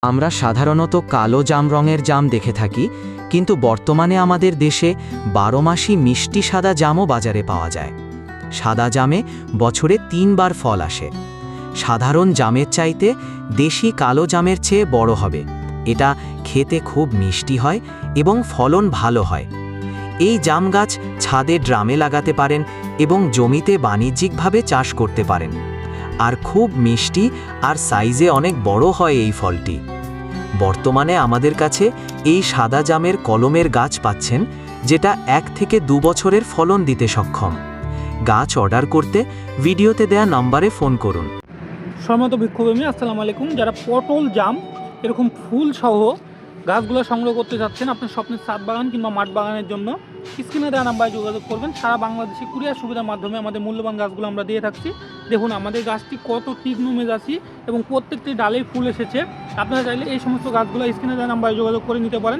আমরা সাধারণত কালো জাম রঙের জাম দেখে থাকি, কিন্তু বর্তমানে আমাদের দেশে 12 মাসই মিষ্টি সাদা জামও বাজারে পাওয়া যায়। সাদা জামে বছরে 3 বার ফল আসে। সাধারণ জামের চাইতে দেশি কালো জামের চেয়ে বড় হবে। এটা খেতে খুব মিষ্টি হয় এবং ফলন ভালো হয়। এই জাম গাছ ছাদে ড্রামে লাগাতে পারেন এবং জমিতে বাণিজ্যিকভাবে চাষ করতে পারেন। আর খুব মিষ্টি আর সাইজে অনেক বড় হয় এই ফলটি। বর্তমানে আমাদের কাছে এই সাদা জামের কলমের গাছ পাচ্ছেন, যেটা 1 থেকে 2 বছরের ফলন দিতে সক্ষম। গাছ অর্ডার করতে ভিডিওতে দেয়া নম্বরে ফোন করুন। সম্মানিত বৃক্ষপ্রেমী, আসসালামু আলাইকুম। যারা পটল জাম এরকম ফুল সহ গাছগুলো সংগ্রহ করতে যাচ্ছেন আপনার স্বপ্নের ছাদ বাগান কিংবা মাঠ বাগানের জন্য, স্ক্রিনে দেওয়া নাম্বারে যোগাযোগ করবেন। সারা বাংলাদেশে কুরিয়ার সুবিধার মাধ্যমে আমাদের মূল্যবান গাছগুলো আমরা দিয়ে থাকছি। দেখুন আমাদের গাছটি কত তীক্ষ্ণ মেজাজি এবং প্রত্যেকটি ডালেই ফুল এসেছে। আপনারা চাইলে এই সমস্ত গাছগুলো স্ক্রিনে দেওয়া নাম্বারে যোগাযোগ করে নিতে পারেন।